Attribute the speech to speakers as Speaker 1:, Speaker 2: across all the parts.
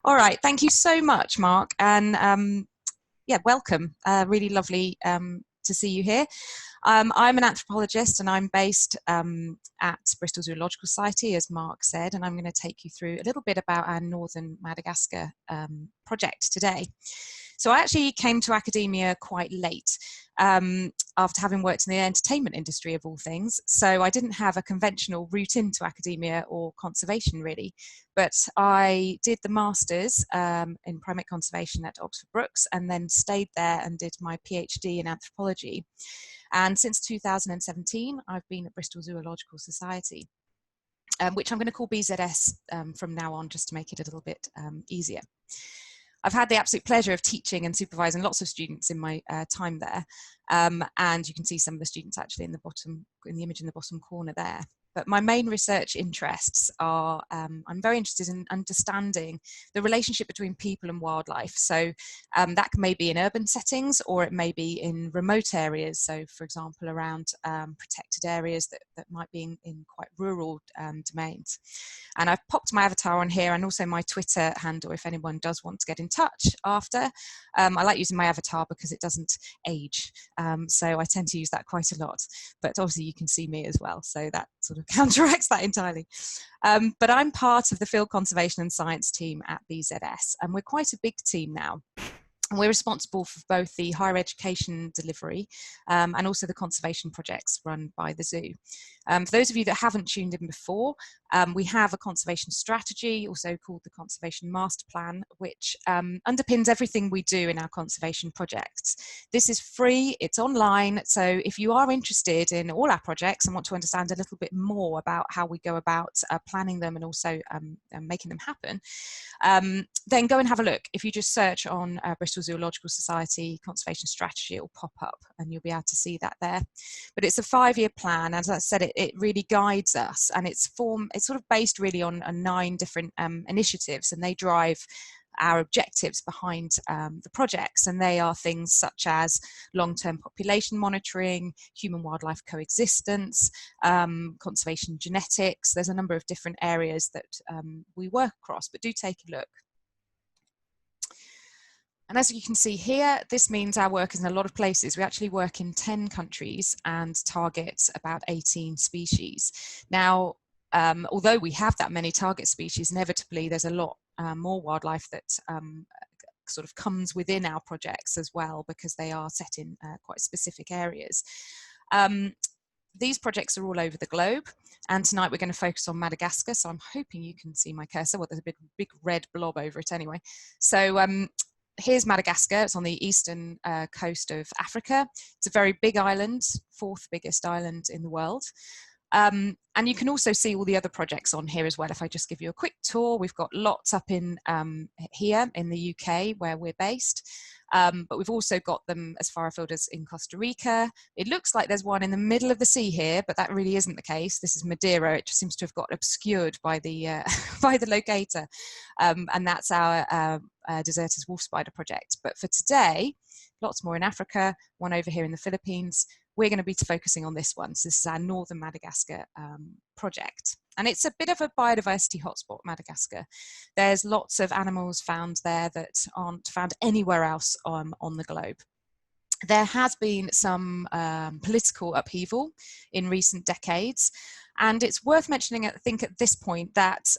Speaker 1: All right, thank you so much, Mark, and yeah, welcome. Really lovely to see you here. I'm an anthropologist and I'm based at Bristol Zoological Society, as Mark said, and I'm going to take you through a little bit about our northern Madagascar project today. So I actually came to academia quite late after having worked in the entertainment industry of all things. So I didn't have a conventional route into academia or conservation really, but I did the Masters in primate conservation at Oxford Brookes and then stayed there and did my PhD in anthropology. And since 2017, I've been at Bristol Zoological Society, which I'm going to call BZS from now on, just to make it a little bit easier. I've had the absolute pleasure of teaching and supervising lots of students in my time there. And you can see some of the students actually in the image in the bottom corner there. But my main research interests are, I'm very interested in understanding the relationship between people and wildlife. So that may be in urban settings or it may be in remote areas. So for example, around protected areas that might be in quite rural domains. And I've popped my avatar on here and also my Twitter handle if anyone does want to get in touch after. I like using my avatar because it doesn't age. So I tend to use that quite a lot. But obviously you can see me as well. So that sort of counteracts that entirely. But I'm part of the field conservation and science team at BZS. And we're quite a big team now. And we're responsible for both the higher education delivery and also the conservation projects run by the zoo. For those of you that haven't tuned in before, we have a conservation strategy, also called the Conservation Master Plan, which underpins everything we do in our conservation projects. This is free, it's online, so if you are interested in all our projects and want to understand a little bit more about how we go about planning them and also making them happen, then go and have a look. If you just search on Bristol Zoological Society Conservation Strategy, it will pop up and you'll be able to see that there. But it's a 5-year plan, as I said, it really guides us, and it's sort of based really on 9 different initiatives, and they drive our objectives behind the projects, and they are things such as long-term population monitoring, human-wildlife coexistence, conservation genetics. There's a number of different areas that we work across, but do take a look. And as you can see here, this means our work is in a lot of places. We actually work in 10 countries and target about 18 species. Now, although we have that many target species, inevitably there's a lot more wildlife that sort of comes within our projects as well, because they are set in quite specific areas. These projects are all over the globe, and tonight we're going to focus on Madagascar, so I'm hoping you can see my cursor. Well, there's a big red blob over it anyway. So here's Madagascar. It's on the eastern coast of Africa. It's a very big island, 4th biggest island in the world. And you can also see all the other projects on here as well. If I just give you a quick tour, we've got lots up in here in the UK where we're based. But we've also got them as far afield as in Costa Rica. It looks like there's one in the middle of the sea here, but that really isn't the case. This is Madeira. It just seems to have got obscured by the by the locator, and that's our deserter's wolf spider project. But for today, lots more in Africa. One over here in the Philippines. We're going to be focusing on this one. So this is our northern Madagascar project. And it's a bit of a biodiversity hotspot, Madagascar. There's lots of animals found there that aren't found anywhere else on the globe. There has been some political upheaval in recent decades. And it's worth mentioning, I think, at this point that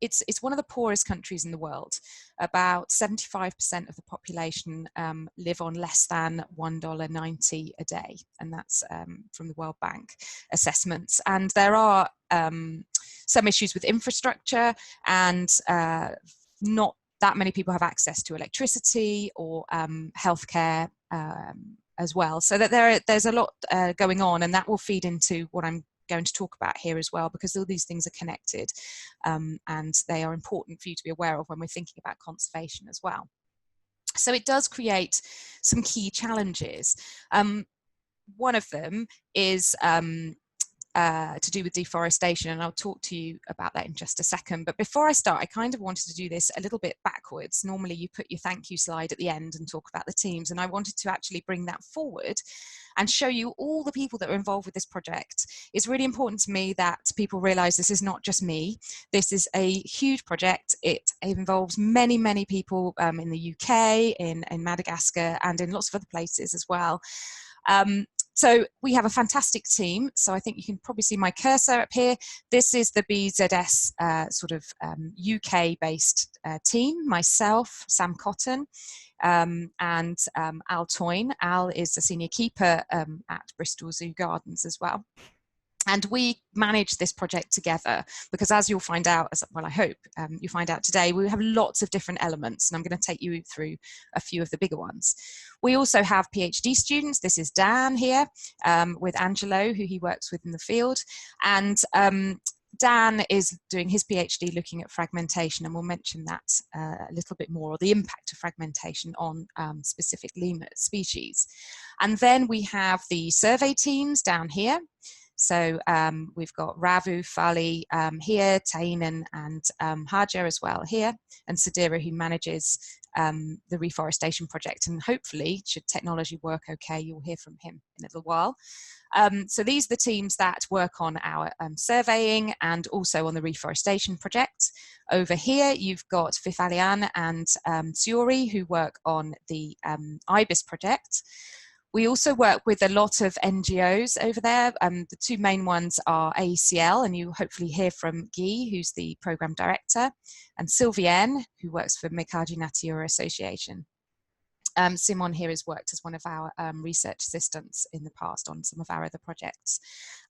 Speaker 1: it's one of the poorest countries in the world. About 75% of the population live on less than $1.90 a day, and that's from the World Bank assessments. And there are some issues with infrastructure, and not that many people have access to electricity or healthcare as well. So that there's a lot going on, and that will feed into what I'm going to talk about here as well, because all these things are connected and they are important for you to be aware of when we're thinking about conservation as well. So it does create some key challenges. One of them is to do with deforestation, and I'll talk to you about that in just a second. But before I start, I kind of wanted to do this a little bit backwards. Normally you put your thank you slide at the end and talk about the teams, and I wanted to actually bring that forward and show you all the people that are involved with this project. It's really important to me that people realize this is not just me. This is a huge project. It involves many, many people in the UK, in Madagascar, and in lots of other places as well. So we have a fantastic team. So I think you can probably see my cursor up here. This is the BZS UK-based team, myself, Sam Cotton, and Al Toyne. Al is a senior keeper at Bristol Zoo Gardens as well. And we manage this project together because, as you'll find out, well, I hope you find out today, we have lots of different elements, and I'm going to take you through a few of the bigger ones. We also have PhD students. This is Dan here with Angelo, who he works with in the field. And Dan is doing his PhD looking at fragmentation, and we'll mention that a little bit more, or the impact of fragmentation on specific lemur species. And then we have the survey teams down here. So we've got Ravu, Fali here, Tainan and Hajar as well here, and Sadira, who manages the reforestation project. And hopefully, should technology work okay, you'll hear from him in a little while. So these are the teams that work on our surveying and also on the reforestation project. Over here, you've got Fifalian and Siori, who work on the ibis project. We also work with a lot of NGOs over there. The two main ones are AECL, and you hopefully hear from Guy, who's the program director, and Sylvienne, who works for Mekaji Nature Association. Simon here has worked as one of our research assistants in the past on some of our other projects.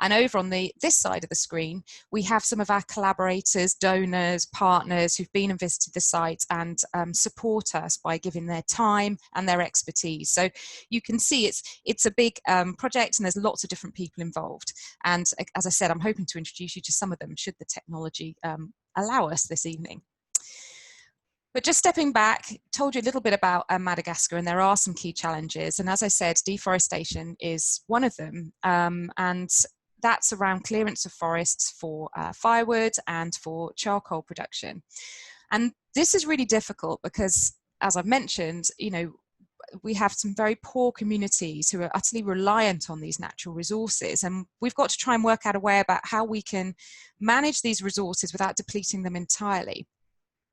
Speaker 1: And over on this side of the screen, we have some of our collaborators, donors, partners who've been and visited the site and support us by giving their time and their expertise. So you can see it's a big project, and there's lots of different people involved. And as I said, I'm hoping to introduce you to some of them should the technology allow us this evening. But just stepping back, told you a little bit about Madagascar, and there are some key challenges. And as I said, deforestation is one of them. And that's around clearance of forests for firewood and for charcoal production. And this is really difficult because, as I've mentioned, you know, we have some very poor communities who are utterly reliant on these natural resources. And we've got to try and work out a way about how we can manage these resources without depleting them entirely.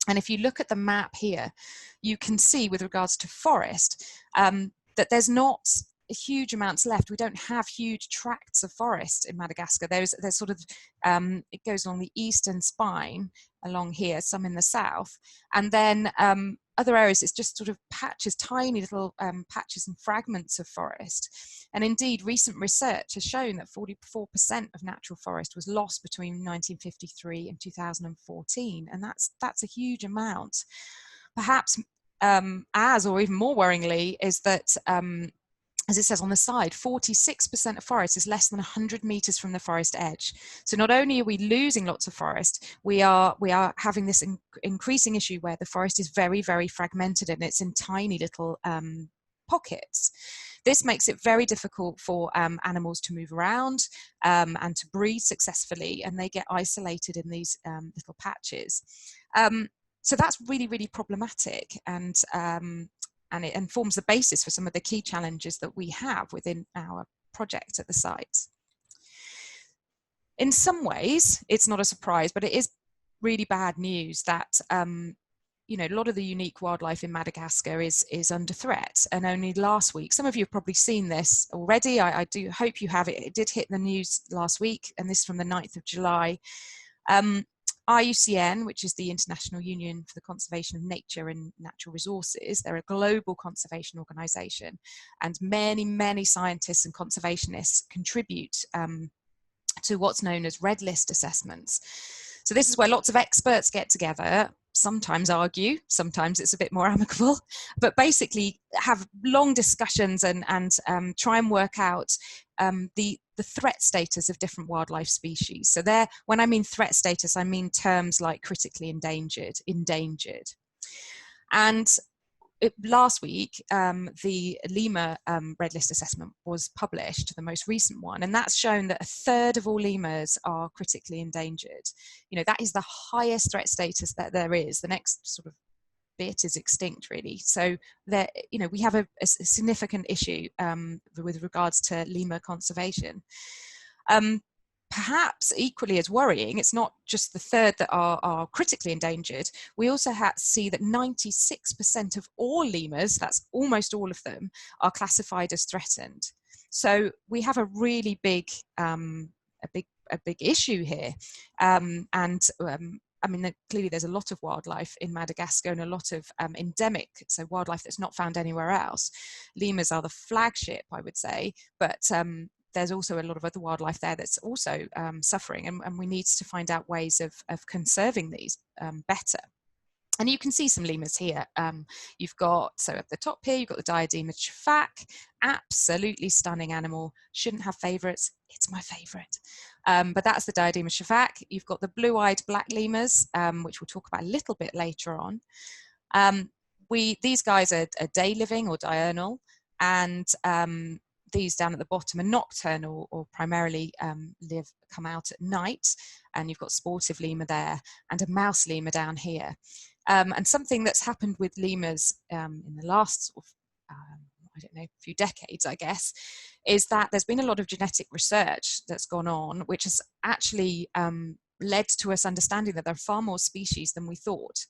Speaker 1: And if you look at the map here, you can see with regards to forest that there's not huge amounts left. We don't have huge tracts of forest in Madagascar. There's sort of, it goes along the eastern spine along here, some in the south. And then other areas, it's just sort of patches, tiny little patches and fragments of forest. And indeed, recent research has shown that 44% of natural forest was lost between 1953 and 2014. And that's a huge amount. Perhaps or even more worryingly, is that as it says on the side, 46% of forest is less than 100 meters from the forest edge. So not only are we losing lots of forest, we are having this increasing issue where the forest is very, very fragmented and it's in tiny little pockets. This makes it very difficult for animals to move around and to breed successfully, and they get isolated in these little patches. So that's really, really problematic, and it forms the basis for some of the key challenges that we have within our project at the site. In some ways, it's not a surprise, but it is really bad news that you know, a lot of the unique wildlife in Madagascar is under threat. And only last week, some of you have probably seen this already. I do hope you have. It did hit the news last week, and this from the 9th of July. IUCN, which is the International Union for the Conservation of Nature and Natural Resources, they're a global conservation organisation, and many, many scientists and conservationists contribute to what's known as red list assessments. So this is where lots of experts get together, sometimes argue, sometimes it's a bit more amicable, but basically have long discussions and try and work out the threat status of different wildlife species. So there, when I mean threat status, I mean terms like critically endangered, endangered. And last week, the lemur red list assessment was published, the most recent one, and that's shown that 1/3 of all lemurs are critically endangered. You know, that is the highest threat status that there is. The next sort of bit is extinct, really. So there, you know, we have a significant issue with regards to lemur conservation. Perhaps equally as worrying, it's not just the 1/3 that are critically endangered. We also see that 96% of all lemurs, that's almost all of them, are classified as threatened. So we have a really big, a big issue here. I mean, clearly there's a lot of wildlife in Madagascar and a lot of endemic, so wildlife that's not found anywhere else. Lemurs are the flagship, I would say, but there's also a lot of other wildlife there that's also suffering, and we need to find out ways of conserving these better. And you can see some lemurs here. You've got, so at the top here, you've got the diadem of Chafak, absolutely stunning animal. Shouldn't have favourites, it's my favourite. But that's the diadem of Chafak. You've got the blue-eyed black lemurs, which we'll talk about a little bit later on. These guys are day living or diurnal, and these down at the bottom are nocturnal or primarily come out at night, and you've got sportive lemur there and a mouse lemur down here. And something that's happened with lemurs in the last sort of, I don't know, few decades, I guess, is that there's been a lot of genetic research that's gone on, which has actually led to us understanding that there are far more species than we thought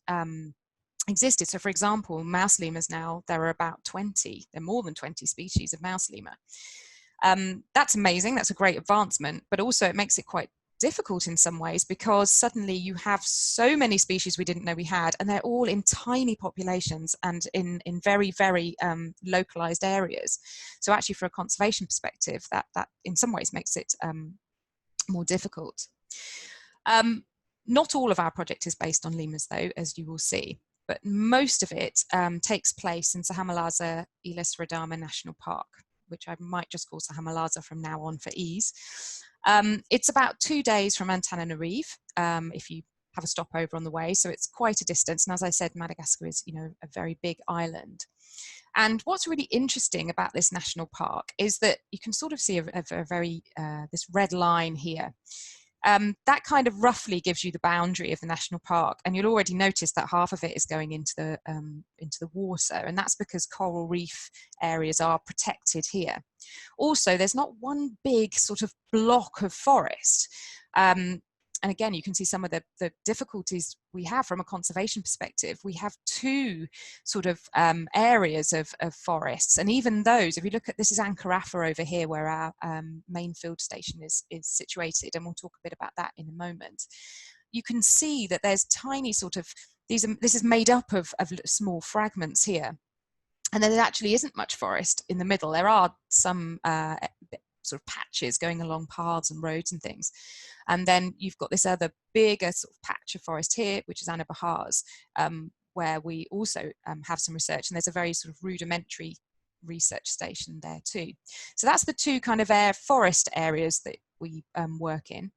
Speaker 1: existed. So for example, mouse lemurs now, there are about 20, there are more than 20 species of mouse lemur. That's amazing, that's a great advancement, but also it makes it quite difficult in some ways, because suddenly you have so many species we didn't know we had, and they're all in tiny populations and in very, very localized areas. So actually for a conservation perspective, that in some ways makes it more difficult. Not all of our project is based on lemurs though, as you will see, but most of it takes place in Sahamalaza Iles Radama National Park, which I might just call Sahamalaza from now on for ease. It's about 2 days from Antananarivo, if you have a stopover on the way, so it's quite a distance. And as I said, Madagascar is, you know, a very big island. And what's really interesting about this national park is that you can sort of see a very this red line here. That kind of roughly gives you the boundary of the national park, and you'll already notice that half of it is going into the water, and that's because coral reef areas are protected here. Also, there's not one big sort of block of forest. And again, you can see some of the difficulties we have from a conservation perspective. We have 2 sort of areas of forests, and even those, if you look at, this is Ankarafa over here where our main field station is situated, and we'll talk a bit about that in a moment. You can see that there's tiny sort of, this is made up of small fragments here, and there actually isn't much forest in the middle. There are some sort of patches going along paths and roads and things. And then you've got this other bigger sort of patch of forest here, which is Anabahars, where we also have some research, and there's a very sort of rudimentary research station there too. So that's the 2 kind of forest areas that we work in.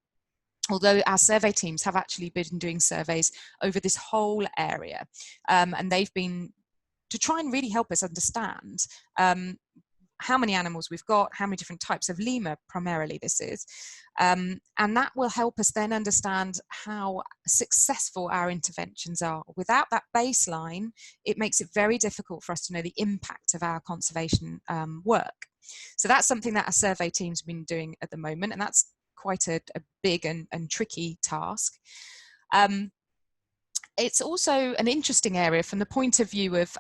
Speaker 1: Although our survey teams have actually been doing surveys over this whole area, and they've been to try and really help us understand how many animals we've got, how many different types of lemur primarily this is, and that will help us then understand how successful our interventions are. Without that baseline, it makes it very difficult for us to know the impact of our conservation work. So that's something that our survey team's been doing at the moment, and that's quite a big and tricky task. It's also an interesting area from the point of view of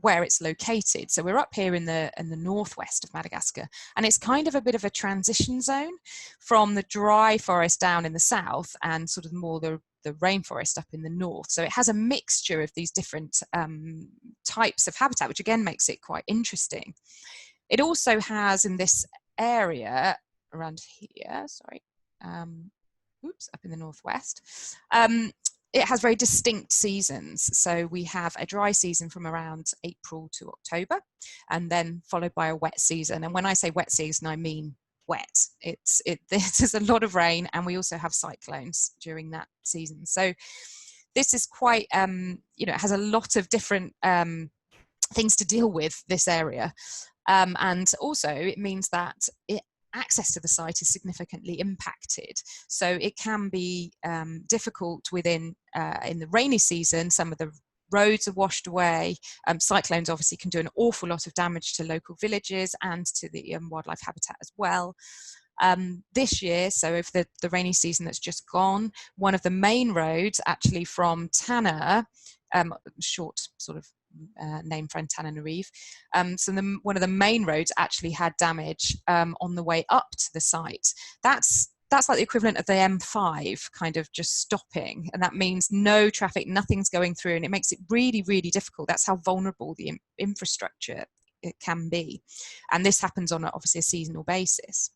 Speaker 1: where it's located. So we're up here in the northwest of Madagascar, and it's kind of a bit of a transition zone from the dry forest down in the south and sort of more the rainforest up in the north. So it has a mixture of these different types of habitat, which again makes it quite interesting. It also has in this area around here, sorry, up in the northwest, it has very distinct seasons. So we have a dry season from around April to October, and then followed by a wet season. And when I say wet season, I mean wet. There's a lot of rain, and we also have cyclones during that season. So this is quite, you know, it has a lot of different things to deal with this area. And also it means that access to the site is significantly impacted. So it can be difficult within in the rainy season. Some of the roads are washed away. Cyclones obviously can do an awful lot of damage to local villages and to the wildlife habitat as well. This year, so over the rainy season that's just gone, one of the main roads actually from Tanna, short sort of name for Antananarivo. So one of the main roads actually had damage on the way up to the site. That's like the equivalent of the M5 kind of just stopping, and that means no traffic, nothing's going through, and it makes it really, really difficult. That's how vulnerable the infrastructure it can be, and this happens on obviously a seasonal basis.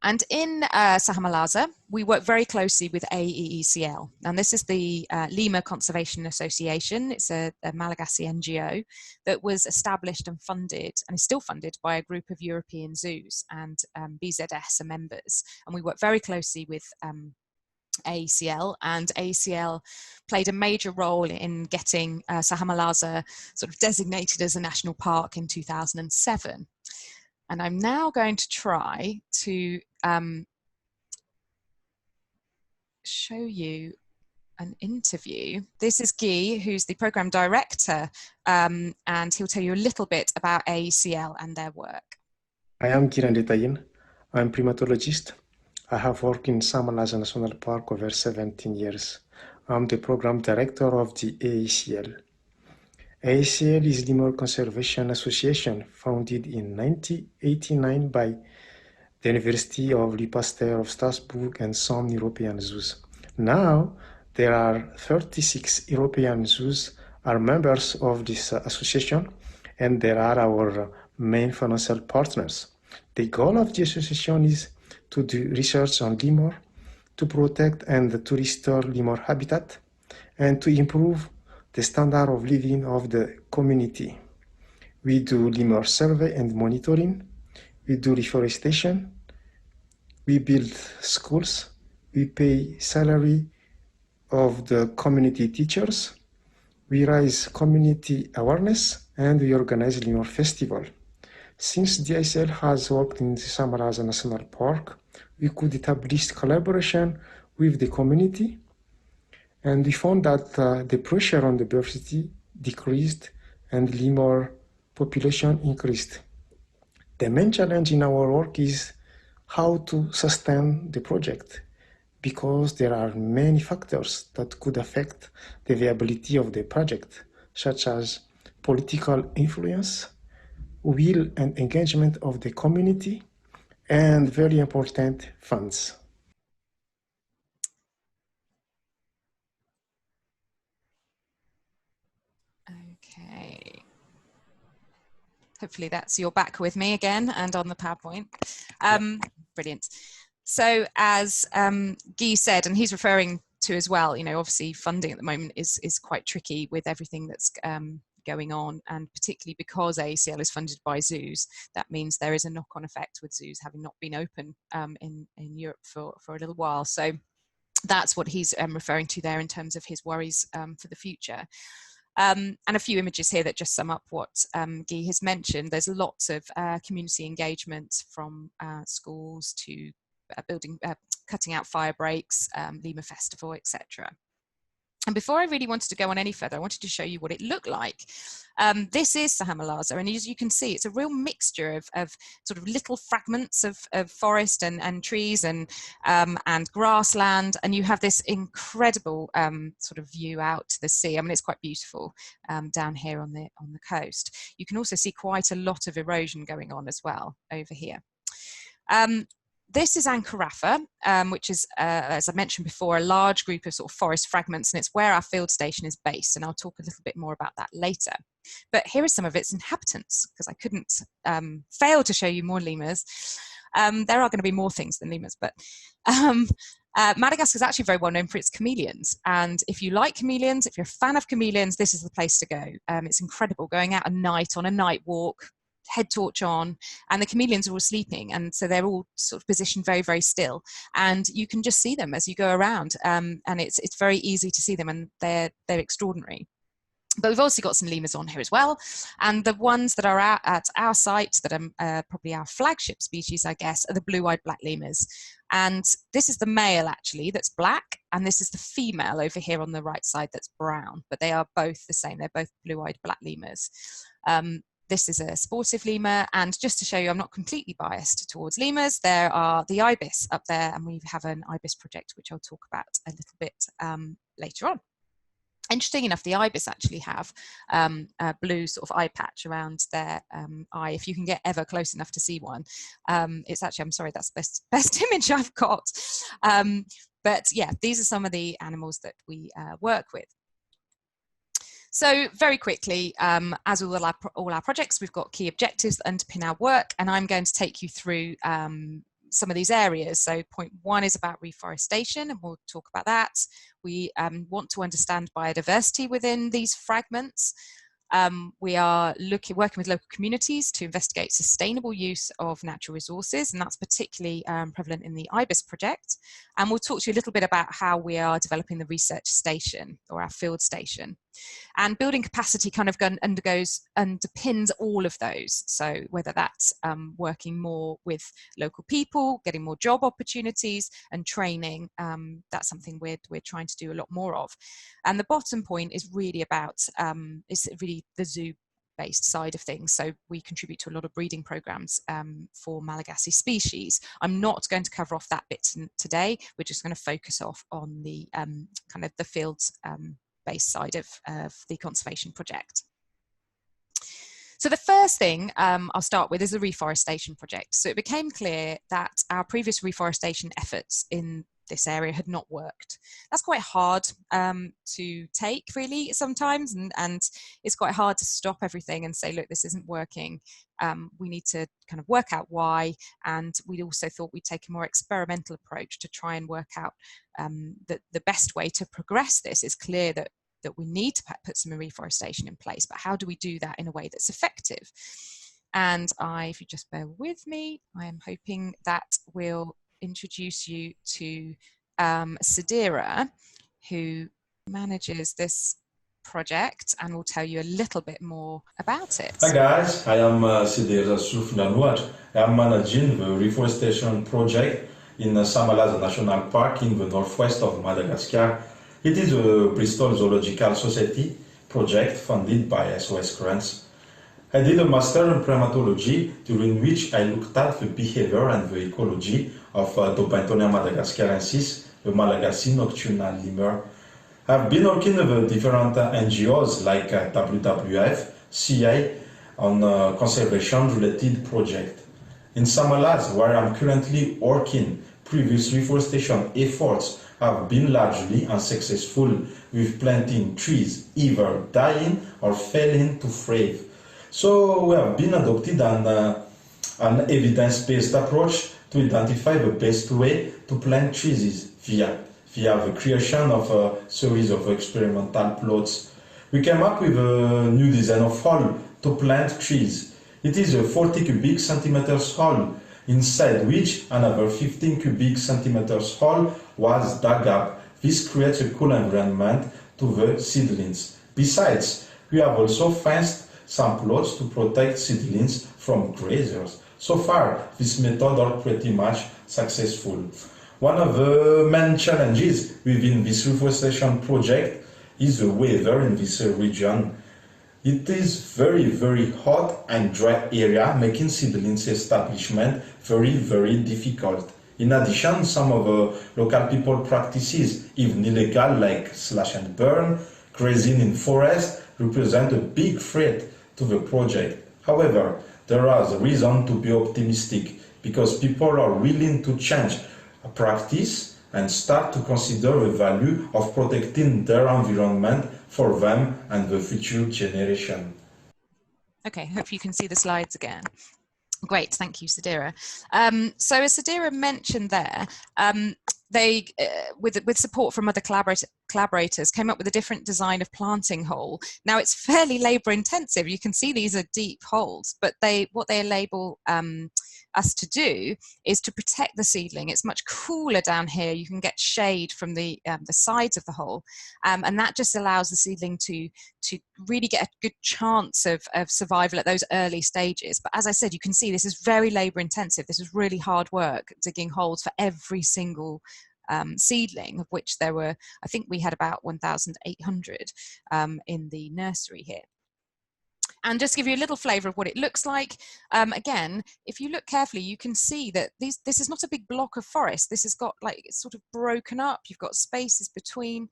Speaker 1: And in Sahamalasa, we work very closely with AEECL. And this is the Lemur Conservation Association. It's a Malagasy NGO that was established and funded, and is still funded, by a group of European zoos, and BZS are members. And we work very closely with AECL, and AECL played a major role in getting Sahamalasa sort of designated as a national park in 2007. And I'm now going to try to show you an interview. This is Guy, who's the program director, and he'll tell you a little bit about AECL and their work.
Speaker 2: I am Guy. I'm primatologist. I have worked in Sahamalasa National Park over 17 years. I'm the program director of the AECL. AECL is the Lemur Conservation Association, founded in 1989 by the University of Louis Pasteur of Strasbourg and some European zoos. Now, there are 36 European zoos are members of this association, and they are our main financial partners. The goal of the association is to do research on lemur, to protect and to restore lemur habitat, and to improve the standard of living of the community. We do lemur survey and monitoring. We do reforestation. We build schools. We pay salary of the community teachers. We raise community awareness, and we organize lemur festival. Since the AECL has worked in the Sahamalasa National Park, we could establish collaboration with the community, and we found that the pressure on the diversity decreased and lemur population increased. The main challenge in our work is how to sustain the project, because there are many factors that could affect the viability of the project, such as political influence, will and engagement of the community, and very important, funds.
Speaker 1: Okay. Hopefully that's you're back with me again and on the PowerPoint. Brilliant. So as Guy said, and he's referring to as well, you know, obviously funding at the moment is quite tricky with everything that's going on, and particularly because AECL is funded by zoos, that means there is a knock-on effect with zoos having not been open in Europe for a little while. So that's what he's referring to there in terms of his worries for the future. And a few images here that just sum up what Guy has mentioned. There's lots of community engagement, from schools to cutting out fire breaks, lemur festival, etc. And before I really wanted to go on any further, I wanted to show you what it looked like. This is Sahamalasa, and as you can see, it's a real mixture of sort of little fragments of forest and trees and grassland, and you have this incredible sort of view out to the sea. I mean, it's quite beautiful down here on the coast. You can also see quite a lot of erosion going on as well over here. This is Ankarafa, which is, as I mentioned before, a large group of sort of forest fragments, and it's where our field station is based, and I'll talk a little bit more about that later. But here are some of its inhabitants, because I couldn't fail to show you more lemurs. There are going to be more things than lemurs, but Madagascar is actually very well known for its chameleons, and if you like chameleons, if you're a fan of chameleons, this is the place to go. It's incredible going out at night on a night walk, head torch on, and the chameleons are all sleeping, and so they're all sort of positioned very, very still, and you can just see them as you go around, and it's very easy to see them, and they're extraordinary. But we've also got some lemurs on here as well. And the ones that are at our site that are probably our flagship species, I guess, are the blue-eyed black lemurs. And this is the male, actually, that's black. And this is the female over here on the right side that's brown. But they are both the same. They're both blue-eyed black lemurs. This is a sportive lemur. And just to show you, I'm not completely biased towards lemurs. There are the ibis up there. And we have an ibis project, which I'll talk about a little bit later on. Interesting enough, the ibis actually have a blue sort of eye patch around their eye. If you can get ever close enough to see one, it's actually, I'm sorry, that's the best image I've got. But yeah, these are some of the animals that we work with. So very quickly, as all our projects, we've got key objectives that underpin our work, and I'm going to take you through some of these areas. So point one is about reforestation, and we'll talk about that. We want to understand biodiversity within these fragments. We are working with local communities to investigate sustainable use of natural resources, and that's particularly prevalent in the IBIS project. And we'll talk to you a little bit about how we are developing the research station, or our field station. And building capacity kind of underpins all of those. So whether that's working more with local people, getting more job opportunities and training, that's something we're trying to do a lot more of. And the bottom point is really about, is really the zoo-based side of things. So we contribute to a lot of breeding programs for Malagasy species. I'm not going to cover off that bit today. We're just going to focus off on the kind of the fields based side of the conservation project. So the first thing I'll start with is the reforestation project. So it became clear that our previous reforestation efforts in this area had not worked. That's quite hard to take, really, sometimes, and it's quite hard to stop everything and say, look, this isn't working. We need to kind of work out why, and we also thought we'd take a more experimental approach to try and work out the best way to progress this. Is clear that we need to put some reforestation in place, but how do we do that in a way that's effective? And if you just bear with me, I am hoping that will introduce you to Sandira, who manages this project and will tell you a little bit more about it.
Speaker 3: Hi guys, I am Sandira. I am managing the reforestation project in Sambirano National Park in the northwest of Madagascar. It is a Bristol Zoological Society project funded by SOS grants. I did a master in primatology, during which I looked at the behavior and the ecology of Dobentonia madagascarensis, the Malagasy nocturnal lemur. I've been working with different NGOs like WWF, CA, on conservation-related project. In Sambirano, where I'm currently working, previous reforestation efforts have been largely unsuccessful, with planting trees either dying or failing to thrive. So we have been adopted an evidence-based approach to identify the best way to plant trees via the creation of a series of experimental plots. We came up with a new design of hole to plant trees. It is a 40 cubic centimeters hole, inside which another 15 cubic centimeters hole was dug up. This creates a cool environment to the seedlings. Besides, we have also fenced some plots to protect seedlings from grazers. So far, this method are pretty much successful. One of the main challenges within this reforestation project is the weather in this region. It is very hot and dry area, making seedlings establishment very difficult. In addition, some of the local people practices, even illegal, like slash and burn, grazing in forest, represent a big threat to the project. However, there is a reason to be optimistic, because people are willing to change a practice and start to consider the value of protecting their environment for them and the future generation.
Speaker 1: Okay, hope you can see the slides again. Great, thank you, Sandira. So as Sandira mentioned there, they, with support from other collaborators, came up with a different design of planting hole. Now it's fairly labour intensive. You can see these are deep holes, but what they label us to do is to protect the seedling. It's much cooler down here. You can get shade from the sides of the hole, and that just allows the seedling to really get a good chance of survival at those early stages. But as I said, you can see this is very labor intensive. This is really hard work, digging holes for every single seedling, of which there were, I think we had about 1,800 in the nursery here. And just give you a little flavour of what it looks like. Again, if you look carefully, you can see that this is not a big block of forest. This has got, like, it's sort of broken up. You've got spaces between.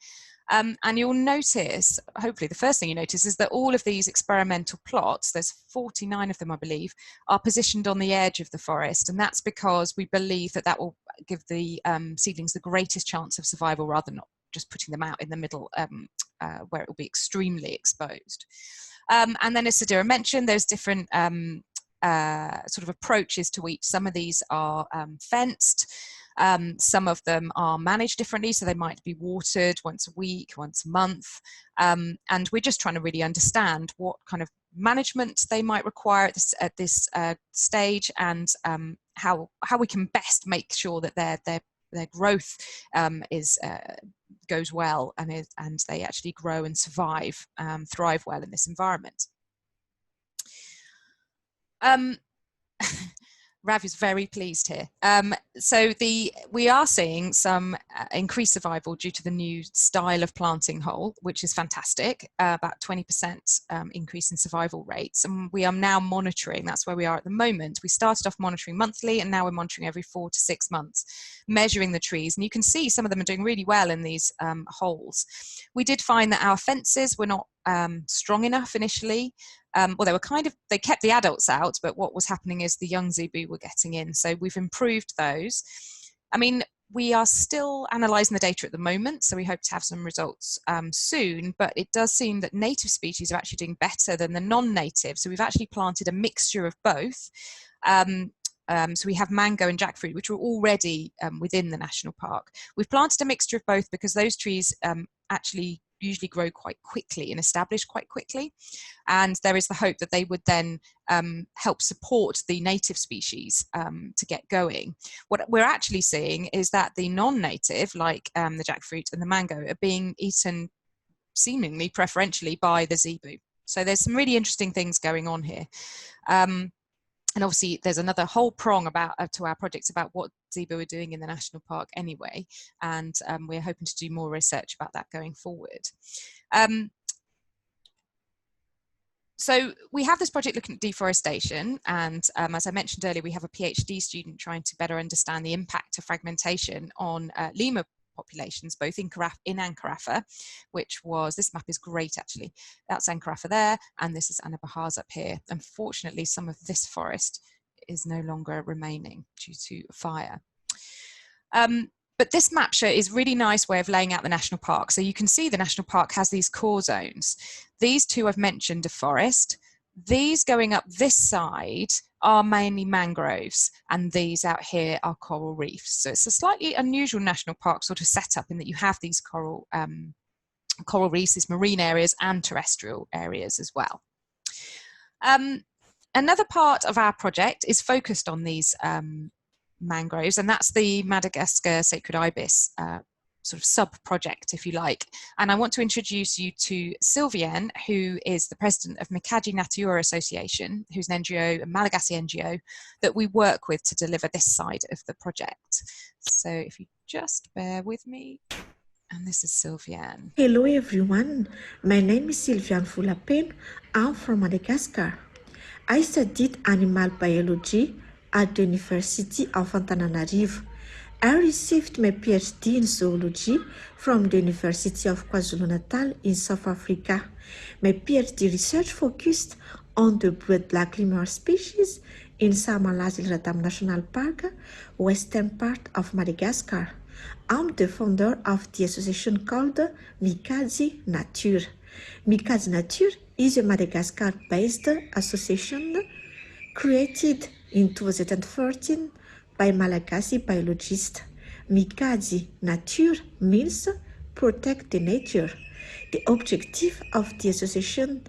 Speaker 1: And you'll notice, hopefully the first thing you notice is that all of these experimental plots, there's 49 of them, I believe, are positioned on the edge of the forest. And that's because we believe that that will give the seedlings the greatest chance of survival, rather than not just putting them out in the middle where it will be extremely exposed. And then, as Sadira mentioned, there's different sort of approaches to each. Some of these are fenced. Some of them are managed differently, so they might be watered once a week, once a month. And we're just trying to really understand what kind of management they might require at this stage, and how we can best make sure that their growth goes well, and they actually grow and survive, thrive well in this environment. Rav is very pleased here. So we are seeing some increased survival due to the new style of planting hole, which is fantastic, about 20% increase in survival rates. And we are now monitoring, that's where we are at the moment. We started off monitoring monthly, and now we're monitoring every 4 to 6 months, measuring the trees. And you can see some of them are doing really well in these holes. We did find that our fences were not strong enough initially. Well, they kept the adults out, but what was happening is the young zebu were getting in. So we've improved those. I mean, we are still analysing the data at the moment, so we hope to have some results soon, but it does seem that native species are actually doing better than the non-native. So we've actually planted a mixture of both. So we have mango and jackfruit, which are already within the national park. We've planted a mixture of both because those trees actually usually grow quite quickly and establish quite quickly, and there is the hope that they would then help support the native species to get going. What we're actually seeing is that the non-native, like the jackfruit and the mango, are being eaten seemingly preferentially by the zebu. So there's some really interesting things going on here. And obviously, there's another whole prong to our projects about what zebu are doing in the national park anyway, and we're hoping to do more research about that going forward. So we have this project looking at deforestation, and as I mentioned earlier, we have a PhD student trying to better understand the impact of fragmentation on lemur populations, both in Ankarafa, which was, this map is great actually, that's Ankarafa there, and this is Anabahars up here. Unfortunately, some of this forest is no longer remaining due to fire. But this map is a really nice way of laying out the national park. So you can see the national park has these core zones. These two I've mentioned are forest. These going up this side are mainly mangroves, and these out here are coral reefs. So it's a slightly unusual national park sort of setup in that you have these coral reefs, these marine areas, and terrestrial areas as well. Another part of our project is focused on these mangroves, and that's the Madagascar sacred ibis sort of sub-project, if you like. And I want to introduce you to Sylviane, who is the president of Mikadji Nature Association, who's an NGO, a Malagasy NGO, that we work with to deliver this side of the project. So if you just bear with me, and this is Sylviane.
Speaker 4: Hello everyone, my name is Sylviane Fulapen. I'm from Madagascar. I studied animal biology at the University of Antananarivo. I received my PhD in zoology from the University of KwaZulu-Natal in South Africa. My PhD research focused on the blue black lemur species in Malagasy National Park, western part of Madagascar. I'm the founder of the association called Mikadji Nature. Mikadji Nature is a Madagascar-based association created in 2013 by Malagasy biologists. Mikadji Nature means protect the nature. The objective of the association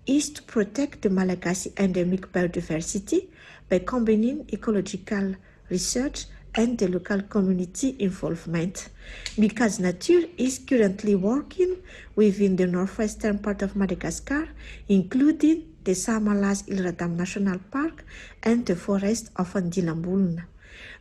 Speaker 4: is to protect the Malagasy endemic biodiversity by combining ecological research and the local community involvement. Because Nature is currently working within the northwestern part of Madagascar, including the Saamalas-Ilradam National Park and the forest of Andilambulna.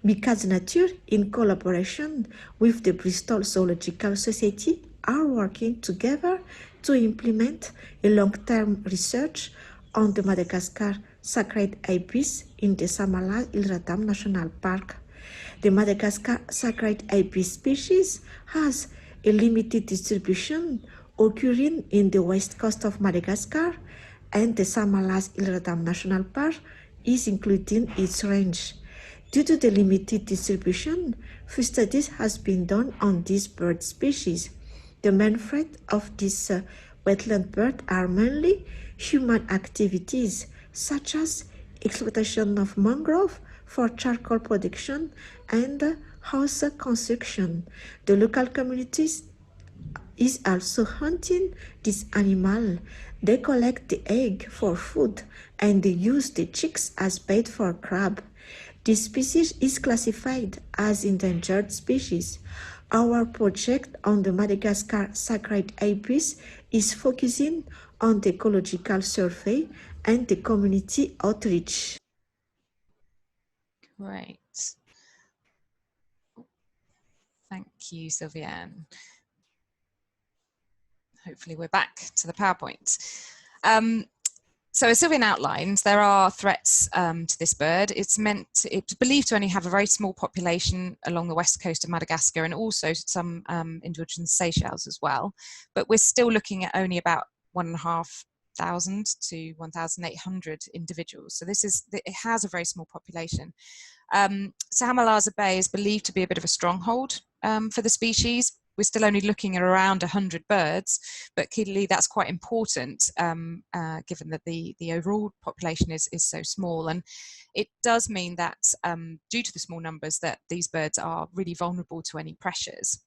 Speaker 4: Because Nature, in collaboration with the Bristol Zoological Society, are working together to implement a long-term research on the Madagascar sacred ibis in the Saamalas-Ilradam National Park. The Madagascar sacred ibis species has a limited distribution occurring in the west coast of Madagascar, and the Saamalas-Ilradam National Park is including its range. Due to the limited distribution, few studies has been done on this bird species. The main threat of this wetland bird are mainly human activities, such as exploitation of mangrove for charcoal production and house construction. The local communities is also hunting this animal. They collect the egg for food and they use the chicks as bait for crab. This species is classified as endangered species. Our project on the Madagascar sacred ibis is focusing on the ecological survey and the community outreach.
Speaker 1: Great. Thank you, Sylviane. Hopefully we're back to the PowerPoint. So as Sylviane outlined, there are threats to this bird. It's believed to only have a very small population along the west coast of Madagascar and also some individuals in Seychelles as well. But we're still looking at only about 1,500 to 1,800 individuals. So it has a very small population. Sahamalaza Bay is believed to be a bit of a stronghold for the species. We're still only looking at around 100 birds, but clearly that's quite important given that the overall population is so small. And it does mean that due to the small numbers that these birds are really vulnerable to any pressures.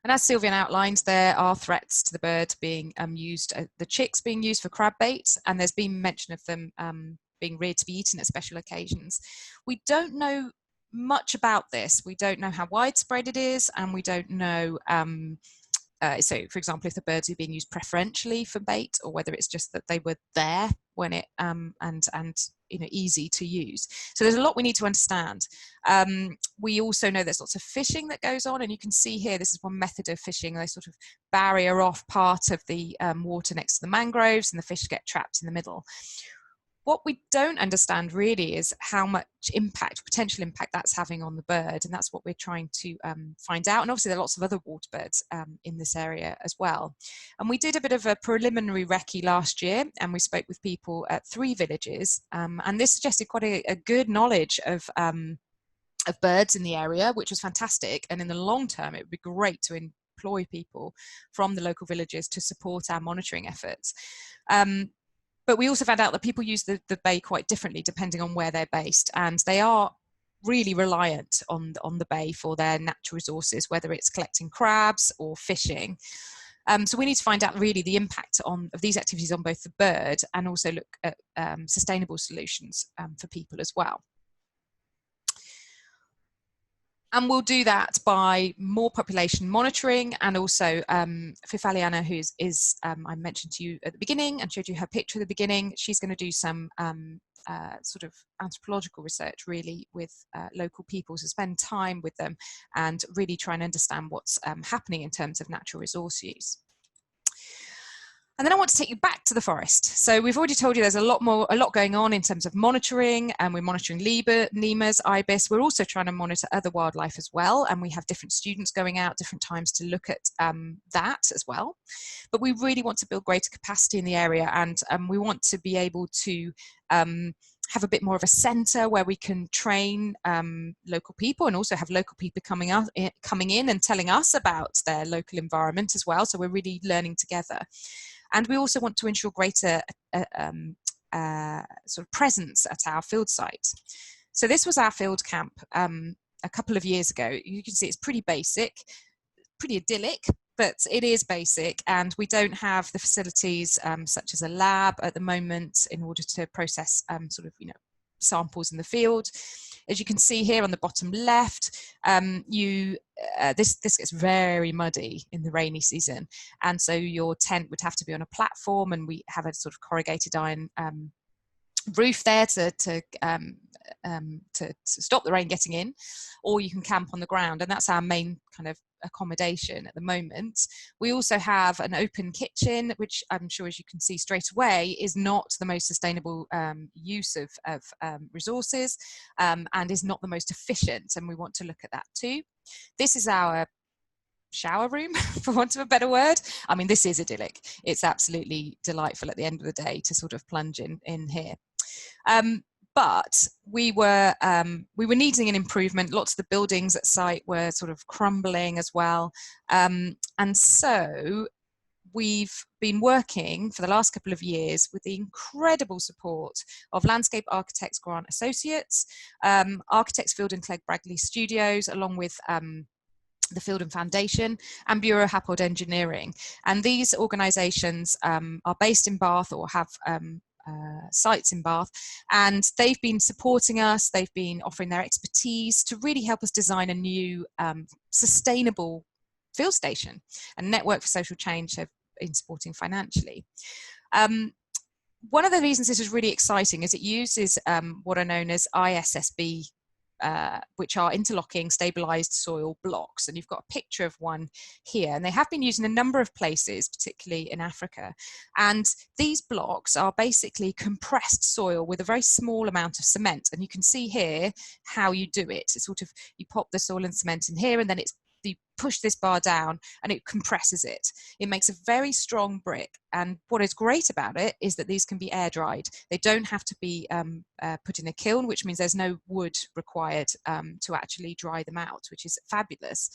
Speaker 1: And as Sylviane outlined, there are threats to the bird being used, the chicks being used for crab bait, and there's been mention of them being reared to be eaten at special occasions. We don't know much about this. We don't know how widespread it is, and we don't know so for example if the birds are being used preferentially for bait or whether it's just that they were there when it and easy to use. So there's a lot we need to understand. We also know there's lots of fishing that goes on, and you can see here this is one method of fishing. They sort of barrier off part of the water next to the mangroves and the fish get trapped in the middle. What we don't understand really is how much potential impact that's having on the bird, and that's what we're trying to find out. And obviously there are lots of other water birds in this area as well. And we did a bit of a preliminary recce last year, and we spoke with people at 3 villages, and this suggested quite a good knowledge of birds in the area, which was fantastic. And in the long term, it would be great to employ people from the local villages to support our monitoring efforts. But we also found out that people use the bay quite differently depending on where they're based, and they are really reliant on the bay for their natural resources, whether it's collecting crabs or fishing. So we need to find out really the impact of these activities on both the bird and also look at sustainable solutions for people as well. And we'll do that by more population monitoring, and also Fifaliana, who I mentioned to you at the beginning and showed you her picture at the beginning, she's going to do some sort of anthropological research really with local people, to spend time with them and really try and understand what's happening in terms of natural resource use. And then I want to take you back to the forest. So we've already told you there's a lot going on in terms of monitoring, and we're monitoring lemurs, ibis. We're also trying to monitor other wildlife as well, and we have different students going out different times to look at that as well. But we really want to build greater capacity in the area, and we want to be able to have a bit more of a centre where we can train local people, and also have local people coming in and telling us about their local environment as well. So we're really learning together. And we also want to ensure greater sort of presence at our field sites. So this was our field camp a couple of years ago. You can see it's pretty basic, pretty idyllic, but it is basic, and we don't have the facilities such as a lab at the moment in order to process sort of, samples in the field. As you can see here on the bottom left, this gets very muddy in the rainy season, and so your tent would have to be on a platform, and we have a sort of corrugated iron roof there to stop the rain getting in, or you can camp on the ground, and that's our main kind of accommodation at the moment. We also have an open kitchen, which I'm sure, as you can see straight away, is not the most sustainable use of resources, and is not the most efficient, and we want to look at that too. This is our shower room, for want of a better word. I mean, this is idyllic. It's absolutely delightful at the end of the day to sort of plunge in here. But we were needing an improvement. Lots of the buildings at site were sort of crumbling as well. And so we've been working for the last couple of years with the incredible support of Landscape Architects Grant Associates, Architects Field and Clegg Bragley Studios, along with the Field and Foundation, and Bureau Happold Engineering. And these organisations are based in Bath, or have sites in Bath, and they've been supporting us. They've been offering their expertise to really help us design a new sustainable field station, and Network for Social Change have been supporting financially. One of the reasons this is really exciting is it uses what are known as ISSB, which are interlocking stabilized soil blocks, and you've got a picture of one here, and they have been used in a number of places, particularly in Africa. And these blocks are basically compressed soil with a very small amount of cement, and you can see here how you do it. It's sort of, you pop the soil and cement in here, and then you push this bar down and it compresses it. It makes a very strong brick, and what is great about it is that these can be air dried. They don't have to be put in a kiln, which means there's no wood required to actually dry them out, which is fabulous.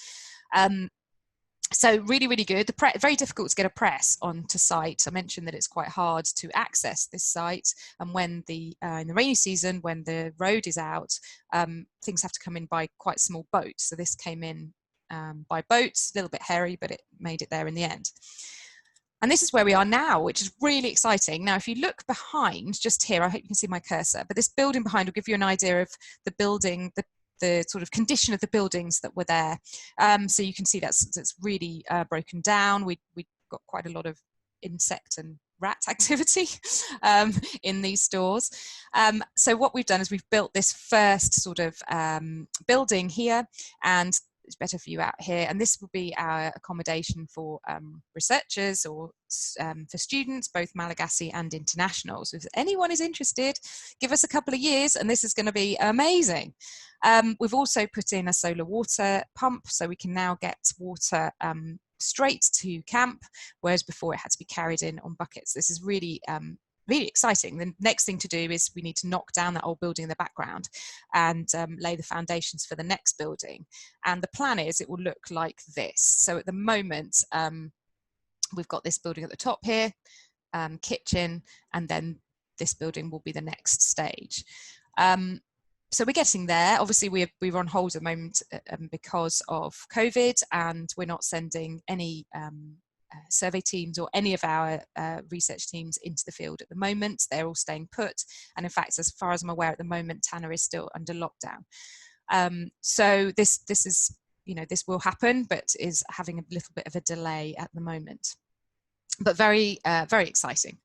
Speaker 1: So really, really good. Very difficult to get a press onto site. I mentioned that it's quite hard to access this site, and when in the rainy season, when the road is out, things have to come in by quite small boats. So this came in by boats, a little bit hairy, but it made it there in the end. And this is where we are now, which is really exciting. Now, if you look behind, just here, I hope you can see my cursor, but this building behind will give you an idea of the building, the sort of condition of the buildings that were there. So you can see that's really broken down. We got quite a lot of insect and rat activity in these stores. So what we've done is we've built this first sort of building here, and it's better for you out here, and this will be our accommodation for researchers or for students, both Malagasy and international. So if anyone is interested, give us a couple of years and this is going to be amazing. We've also put in a solar water pump, so we can now get water straight to camp, whereas before it had to be carried in on buckets. This is really really exciting. The next thing to do is we need to knock down that old building in the background and lay the foundations for the next building. And the plan is it will look like this. So at the moment, we've got this building at the top here, kitchen, and then this building will be the next stage. So we're getting there. Obviously, we're on hold at the moment because of COVID, and we're not sending any survey teams or any of our research teams into the field at the moment. They're all staying put, and in fact, as far as I'm aware at the moment, Tanner is still under lockdown. So this is, this will happen, but is having a little bit of a delay at the moment, but very very exciting.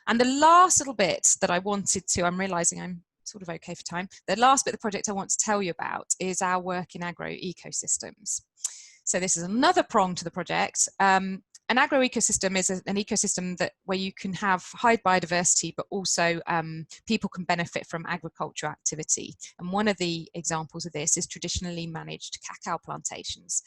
Speaker 1: And the last little bit that I wanted to, I'm realizing I'm sort of okay for time, the last bit of the project I want to tell you about is our work in agro ecosystems. So this is another prong to the project. An agro ecosystem is an ecosystem where you can have high biodiversity, but also people can benefit from agricultural activity. And one of the examples of this is traditionally managed cacao plantations.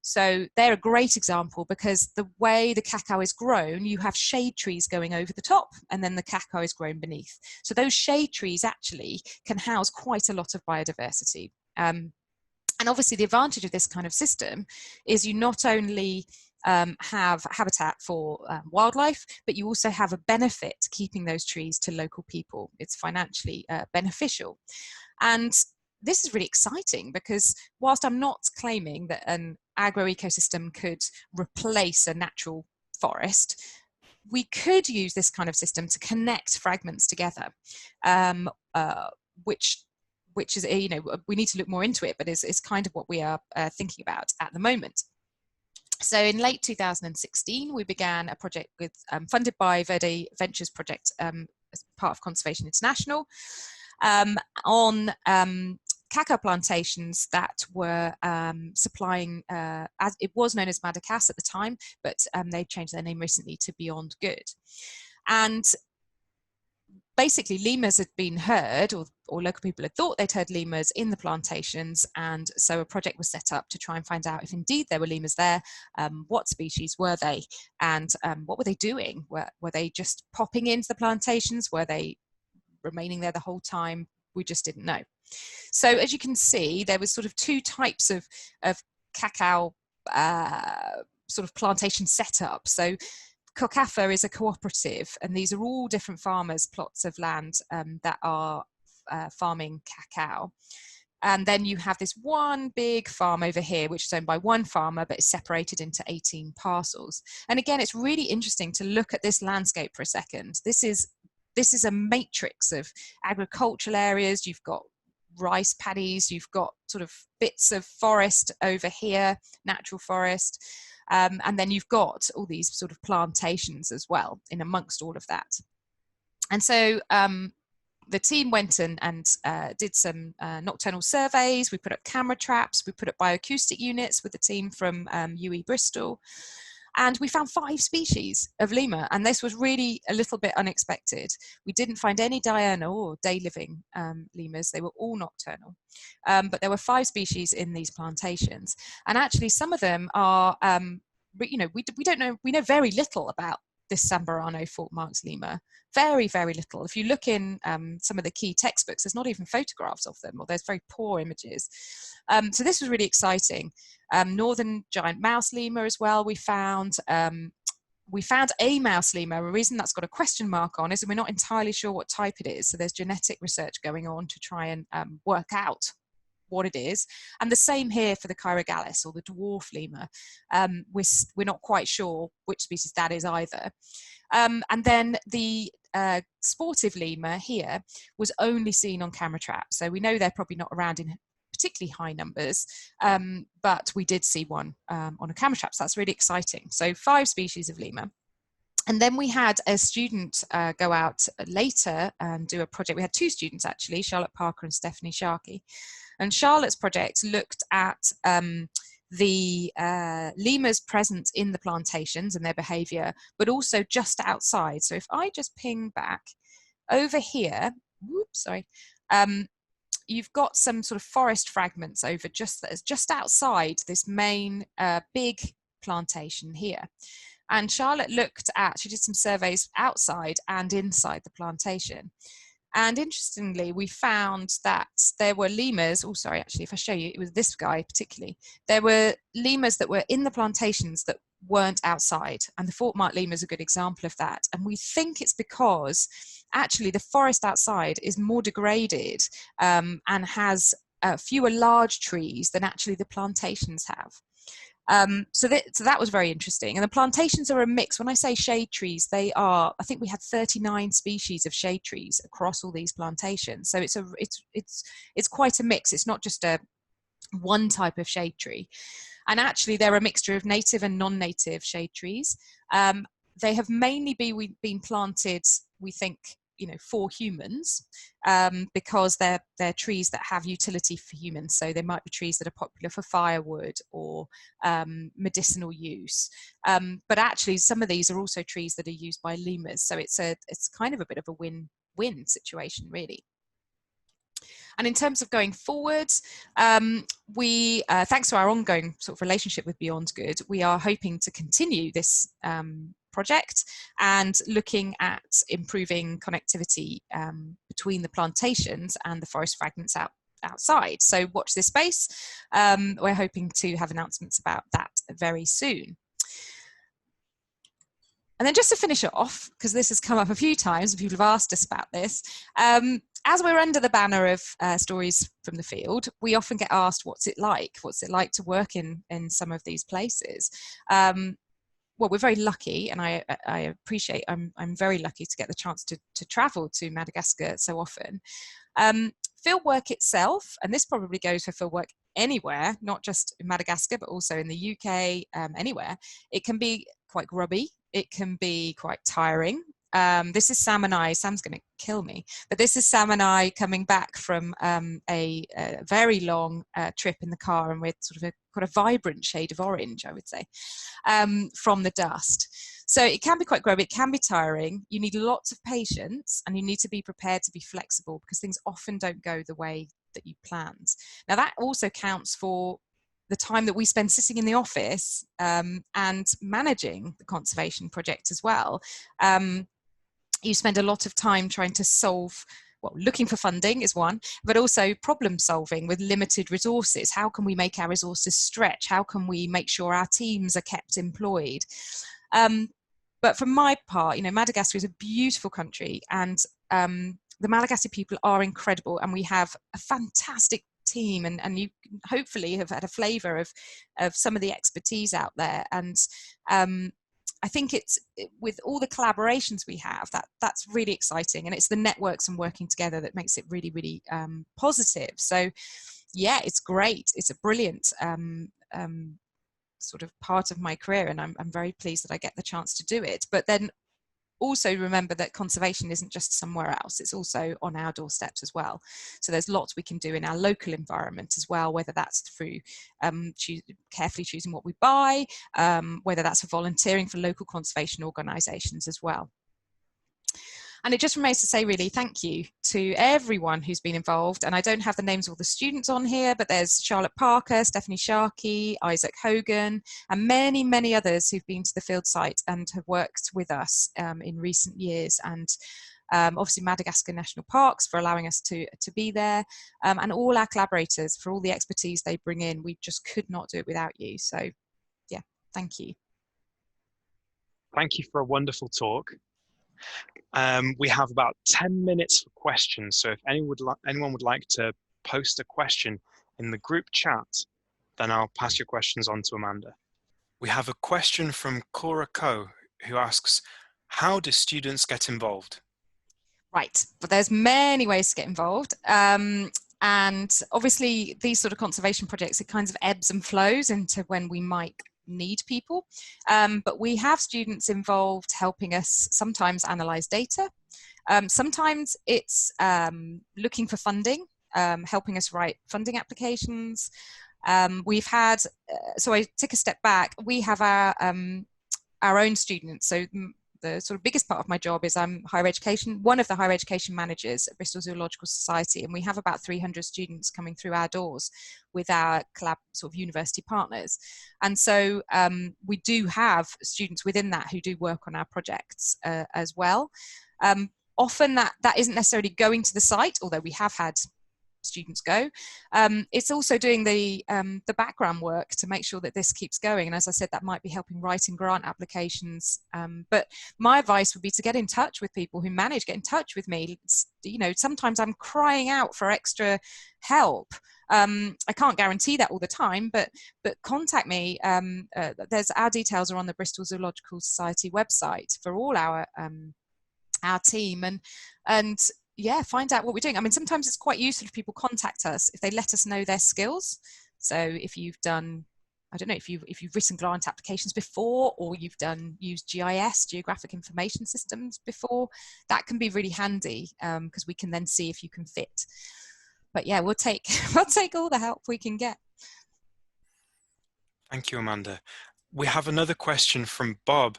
Speaker 1: So they're a great example because the way the cacao is grown, you have shade trees going over the top, and then the cacao is grown beneath. So those shade trees actually can house quite a lot of biodiversity. And obviously the advantage of this kind of system is you not only have habitat for wildlife, but you also have a benefit to keeping those trees to local people. It's financially beneficial. And this is really exciting because whilst I'm not claiming that an agroecosystem could replace a natural forest, we could use this kind of system to connect fragments together, which is, you know, we need to look more into it, but is kind of what we are thinking about at the moment. So in late 2016, we began a project with funded by Verde Ventures project as part of Conservation International on cacao plantations that were supplying, as it was known as Madagascar at the time, but they've changed their name recently to Beyond Good. And basically lemurs had been heard, or local people had thought they'd heard lemurs in the plantations, and so a project was set up to try and find out if indeed there were lemurs there, what species were they, and what were they doing? Were they just popping into the plantations? Were they remaining there the whole time? We just didn't know. So as you can see, there was sort of two types of cacao sort of plantation setup. So Cacao is a cooperative, and these are all different farmers' plots of land that are farming cacao. And then you have this one big farm over here, which is owned by one farmer, but is separated into 18 parcels. And again, it's really interesting to look at this landscape for a second. This is a matrix of agricultural areas. You've got rice paddies, you've got sort of bits of forest over here, natural forest. And then you've got all these sort of plantations as well in amongst all of that. And so the team went and did some nocturnal surveys. We put up camera traps, we put up bioacoustic units with the team from UE Bristol. And we found 5 species of lemur, and this was really a little bit unexpected. We didn't find any diurnal or day-living lemurs. They were all nocturnal. But there were 5 species in these plantations. And actually some of them are, you know, we don't know, we know very little about this Sambirano fork marks lemur. Very, very little. If you look in some of the key textbooks, there's not even photographs of them, or there's very poor images. So this was really exciting. Northern giant mouse lemur as well, we found a mouse lemur. A reason that's got a question mark on is that we're not entirely sure what type it is. So there's genetic research going on to try and work out what it is. And the same here for the Cheirogalis, or the dwarf lemur. We're not quite sure which species that is either. And then the sportive lemur here was only seen on camera traps. So we know they're probably not around in particularly high numbers, but we did see one on a camera trap, so that's really exciting. So 5 species of lemur. And then we had a student go out later and do a project. We had 2 students actually, Charlotte Parker and Stephanie Sharkey. And Charlotte's project looked at the lemurs present in the plantations and their behaviour, but also just outside. So if I just ping back over here, whoops, sorry, you've got some sort of forest fragments over just outside this main big plantation here. And Charlotte she did some surveys outside and inside the plantation. And interestingly, we found that there were lemurs, oh sorry, actually, if I show you, it was this guy particularly. There were lemurs that were in the plantations that weren't outside, and the fork-marked lemur is a good example of that. And we think it's because actually the forest outside is more degraded and has fewer large trees than actually the plantations have. So that was very interesting. And the plantations are a mix. When I say shade trees, they are, I think we had 39 species of shade trees across all these plantations. So it's quite a mix. It's not just one type of shade tree. And actually they're a mixture of native and non-native shade trees. They have mainly been planted, we think, you know, for humans, because they're trees that have utility for humans. So they might be trees that are popular for firewood or medicinal use. But actually some of these are also trees that are used by lemurs. So it's kind of a bit of a win-win situation, really. And in terms of going forwards, we, thanks to our ongoing sort of relationship with Beyond Good, we are hoping to continue this project and looking at improving connectivity between the plantations and the forest fragments outside. So watch this space. We're hoping to have announcements about that very soon. And then just to finish it off, because this has come up a few times and people have asked us about this, as we're under the banner of stories from the field, we often get asked, what's it like? What's it like to work in some of these places? Well, we're very lucky, and I appreciate, I'm very lucky to get the chance to travel to Madagascar so often. Field work itself, and this probably goes for field work anywhere, not just in Madagascar, but also in the UK, anywhere, it can be quite grubby. It can be quite tiring. This is Sam and I. Sam's going to kill me, but this is Sam and I coming back from a very long trip in the car, and we're sort of got a vibrant shade of orange, I would say, from the dust. So it can be quite grubby. It can be tiring. You need lots of patience, and you need to be prepared to be flexible, because things often don't go the way that you planned. Now that also counts for the time that we spend sitting in the office and managing the conservation project as well. You spend a lot of time trying to solve, well, looking for funding is one, but also problem solving with limited resources. How can we make our resources stretch? How can we make sure our teams are kept employed? But for my part, you know, Madagascar is a beautiful country, and the Malagasy people are incredible, and we have a fantastic team, and you hopefully have had a flavour of some of the expertise out there. And I think it's, with all the collaborations we have, that's really exciting, and it's the networks and working together that makes it really, really positive. So yeah, it's great. It's a brilliant sort of part of my career, and I'm very pleased that I get the chance to do it. But then also remember that conservation isn't just somewhere else, it's also on our doorsteps as well. So there's lots we can do in our local environment as well, whether that's through carefully choosing what we buy, whether that's for volunteering for local conservation organisations as well. And it just remains to say, really, thank you to everyone who's been involved. And I don't have the names of all the students on here, but there's Charlotte Parker, Stephanie Sharkey, Isaac Hogan, and many, many others who've been to the field site and have worked with us in recent years. And obviously Madagascar National Parks for allowing us to be there, and all our collaborators for all the expertise they bring in. We just could not do it without you. So yeah, thank you.
Speaker 5: Thank you for a wonderful talk. We have about 10 minutes for questions, so if anyone would like to post a question in the group chat, then I'll pass your questions on to Amanda. We have a question from Cora Coe, who asks, how do students get involved?
Speaker 1: Right, but there's many ways to get involved. And obviously these sort of conservation projects, it kind of ebbs and flows into when we might need people, but we have students involved helping us sometimes analyze data. Sometimes it's looking for funding, helping us write funding applications. We've had, so I take a step back, we have our own students. So the sort of biggest part of my job is I'm higher education, one of the higher education managers at Bristol Zoological Society, and we have about 300 students coming through our doors with our sort of university partners. And so we do have students within that who do work on our projects as well. Often that isn't necessarily going to the site, although we have had students go. It's also doing the background work to make sure that this keeps going. And as I said, that might be helping writing grant applications. But my advice would be to get in touch with people who manage, get in touch with me. You know, sometimes I'm crying out for extra help. I can't guarantee that all the time, but contact me. Our details are on the Bristol Zoological Society website for all our team, and yeah, find out what we're doing. I mean, sometimes it's quite useful if people contact us, if they let us know their skills. So if you've done, I don't know, if you've written grant applications before, or you've used GIS, Geographic Information Systems, before, that can be really handy, because we can then see if you can fit. But yeah, we'll take all the help we can get.
Speaker 5: Thank you, Amanda. We have another question from Bob,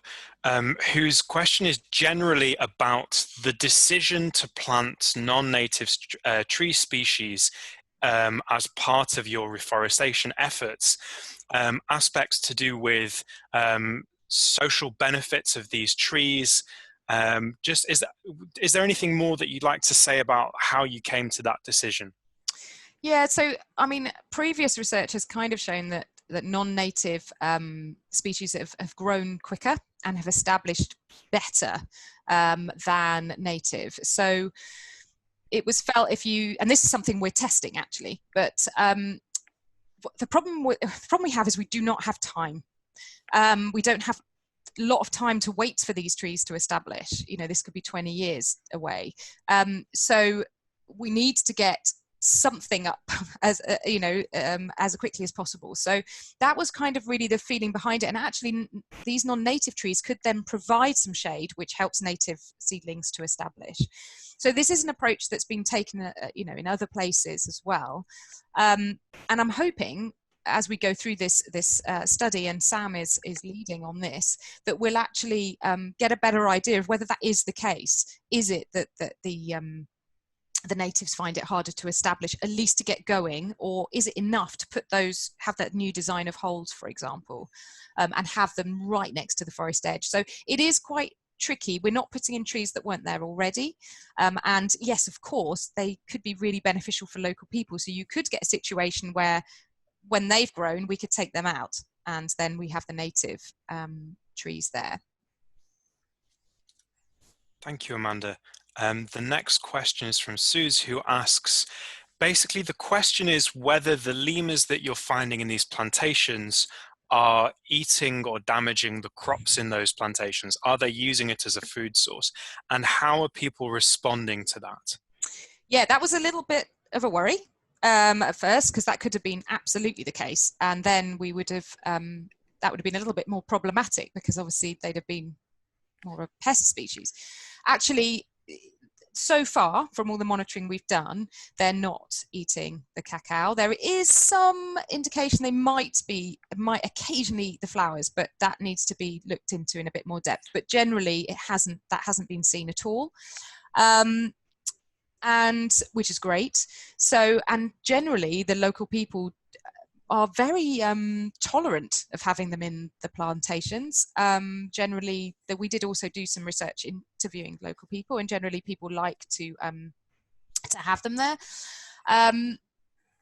Speaker 5: whose question is generally about the decision to plant non-native tree species as part of your reforestation efforts, aspects to do with social benefits of these trees. Is there anything more that you'd like to say about how you came to that decision?
Speaker 1: Yeah, so I mean, previous research has kind of shown that non-native species have grown quicker and have established better than native. So it was felt if you, and this is something we're testing actually, but the problem we have is we do not have time. We don't have a lot of time to wait for these trees to establish. You know, this could be 20 years away. So we need to get something up as as quickly as possible. So that was kind of really the feeling behind it. And actually these non-native trees could then provide some shade, which helps native seedlings to establish. So this is an approach that's been taken in other places as well. And I'm hoping, as we go through this study, and Sam is leading on this, that we'll actually get a better idea of whether that is the case. Is it that the natives find it harder to establish, at least to get going, or is it enough to have that new design of holes, for example, and have them right next to the forest edge? So it is quite tricky. We're not putting in trees that weren't there already, and yes, of course, they could be really beneficial for local people. So you could get a situation where, when they've grown, we could take them out, and then we have the native trees there.
Speaker 5: Thank you, Amanda. The next question is from Suze, who asks, basically the question is whether the lemurs that you're finding in these plantations are eating or damaging the crops in those plantations. Are they using it as a food source? And how are people responding to that?
Speaker 1: Yeah, that was a little bit of a worry at first, because that could have been absolutely the case. And then we would have, that would have been a little bit more problematic, because obviously they'd have been more of a pest species. Actually, so far, from all the monitoring we've done, they're not eating the cacao. There is some indication they might occasionally eat the flowers, but that needs to be looked into in a bit more depth. But generally, that hasn't been seen at all, and which is great. So, and generally, the local people are very tolerant of having them in the plantations. Generally, we did also do some research interviewing local people, and generally people like to have them there.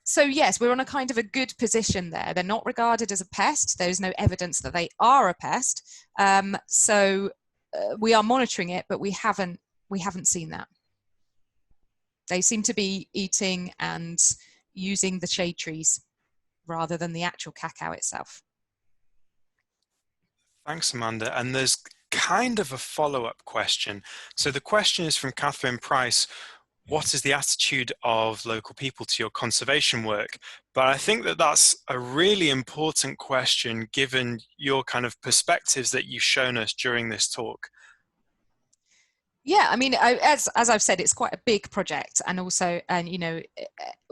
Speaker 1: So yes, we're on a kind of a good position there. They're not regarded as a pest. There's no evidence that they are a pest. So we are monitoring it, but we haven't seen that. They seem to be eating and using the shade trees rather than the actual cacao itself.
Speaker 5: Thanks, Amanda. And there's kind of a follow-up question. So the question is from Catherine Price. What is the attitude of local people to your conservation work? But I think that that's a really important question, given your kind of perspectives that you've shown us during this talk.
Speaker 1: Yeah, I mean, as I've said, it's quite a big project, and also,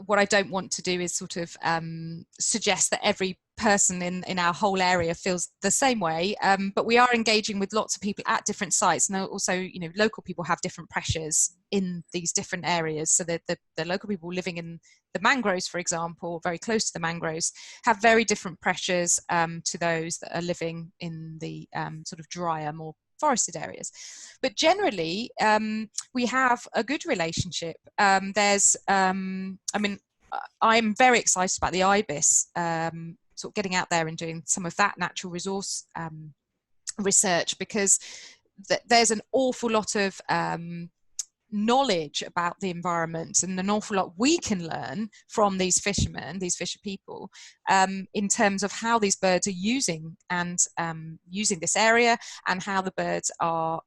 Speaker 1: what I don't want to do is sort of suggest that every person in our whole area feels the same way. But we are engaging with lots of people at different sites, and also, local people have different pressures in these different areas. So the local people living in the mangroves, for example, very close to the mangroves, have very different pressures to those that are living in the sort of drier, more forested areas. But generally, we have a good relationship. I'm very excited about the ibis, sort of getting out there and doing some of that natural resource research, because there's an awful lot of knowledge about the environment, and an awful lot we can learn from these fishermen, these fisher people, in terms of how these birds are using this area, and how the birds are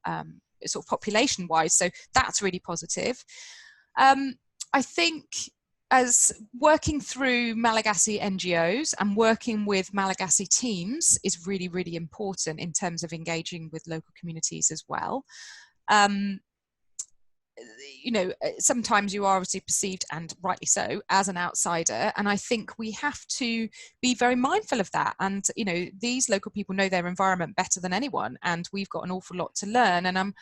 Speaker 1: sort of population wise. So that's really positive. I think, as working through Malagasy NGOs and working with Malagasy teams is really, really important in terms of engaging with local communities as well. Sometimes you are obviously perceived, and rightly so, as an outsider, and I think we have to be very mindful of that. And these local people know their environment better than anyone, and we've got an awful lot to learn. And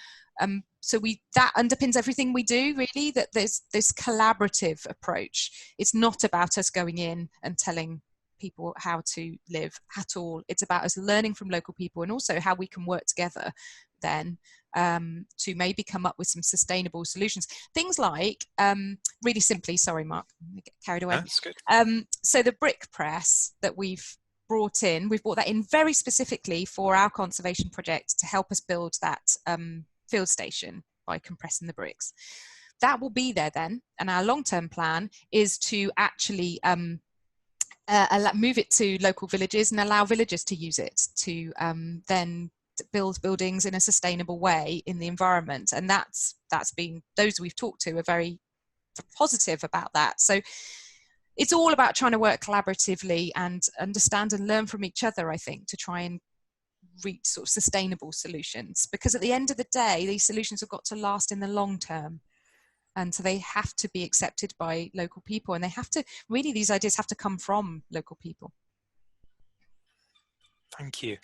Speaker 1: that underpins everything we do, really, that there's this collaborative approach. It's not about us going in and telling people how to live at all. It's about us learning from local people, and also how we can work together then to maybe come up with some sustainable solutions. Things like, really simply, sorry Mark, I get carried away.
Speaker 5: That's good.
Speaker 1: So the brick press that we've brought that in very specifically for our conservation project to help us build that field station by compressing the bricks. that will be there then. And our long-term plan is to actually move it to local villages and allow villagers to use it to then build buildings in a sustainable way in the environment. And that's been, those we've talked to are very positive about that. So it's all about trying to work collaboratively and understand and learn from each other, I think, to try and reach sort of sustainable solutions, because at the end of the day these solutions have got to last in the long term, and so they have to be accepted by local people, and they have to really, these ideas have to come from local people.
Speaker 5: Thank you.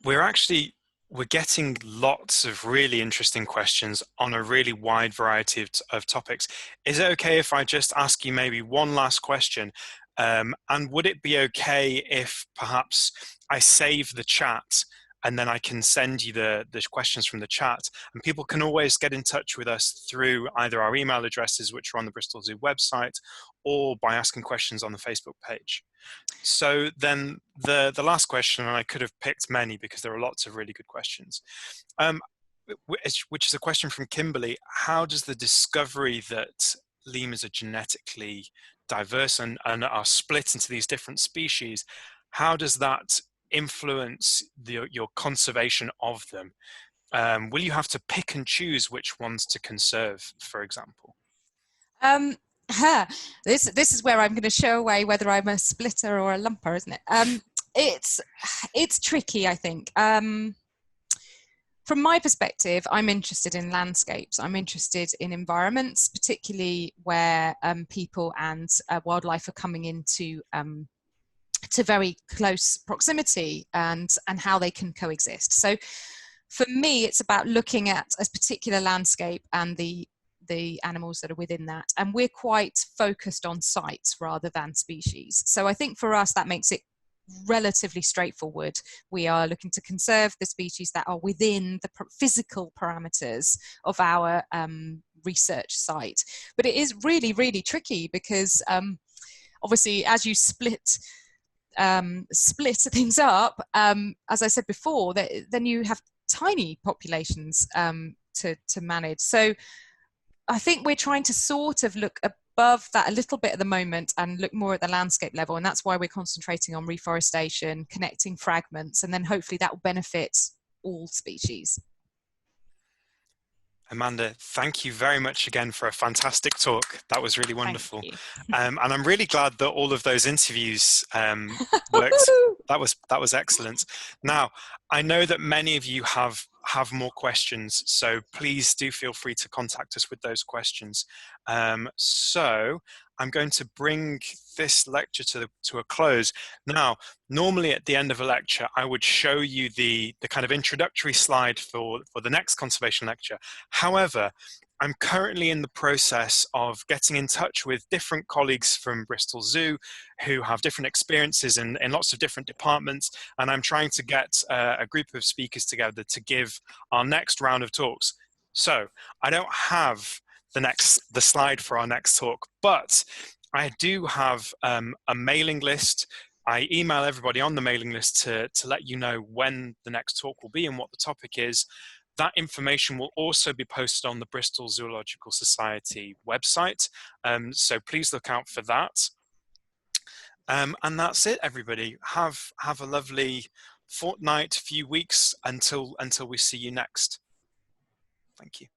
Speaker 5: We're getting lots of really interesting questions on a really wide variety of topics. Is it okay if I just ask you maybe one last question? And would it be okay if perhaps I save the chat and then I can send you the questions from the chat, and people can always get in touch with us through either our email addresses, which are on the Bristol Zoo website, or by asking questions on the Facebook page. So then the last question, and I could have picked many because there are lots of really good questions, which is a question from Kimberly. How does the discovery that lemurs are genetically diverse and are split into these different species, how does that influence your conservation of them? Will you have to pick and choose which ones to conserve, for example?
Speaker 1: This is where I'm going to show away whether I'm a splitter or a lumper, isn't it? It's tricky, I think. From my perspective, I'm interested in landscapes. I'm interested in environments, particularly where people and wildlife are coming into to very close proximity, and how they can coexist. So for me, it's about looking at a particular landscape and the animals that are within that, and we're quite focused on sites rather than species. So I think for us that makes it relatively straightforward. We are looking to conserve the species that are within the physical parameters of our research site. But it is really, really tricky because obviously as you split things up, as I said before, then you have tiny populations to manage. So I think we're trying to sort of look above that a little bit at the moment and look more at the landscape level, and that's why we're concentrating on reforestation, connecting fragments, and then hopefully that will benefit all species.
Speaker 5: Amanda, thank you very much again for a fantastic talk. That was really wonderful. And I'm really glad that all of those interviews worked. That was excellent. Now, I know that many of you have more questions, so please do feel free to contact us with those questions. So I'm going to bring this lecture to a close. Now, normally at the end of a lecture, I would show you the kind of introductory slide for the next conservation lecture. However, I'm currently in the process of getting in touch with different colleagues from Bristol Zoo who have different experiences in lots of different departments, and I'm trying to get a group of speakers together to give our next round of talks. So I don't have the slide for our next talk, but I do have a mailing list. I email everybody on the mailing list to let you know when the next talk will be and what the topic is. That information will also be posted on the Bristol Zoological Society website, so please look out for that. And that's it, everybody. Have a lovely fortnight, few weeks until we see you next. Thank you.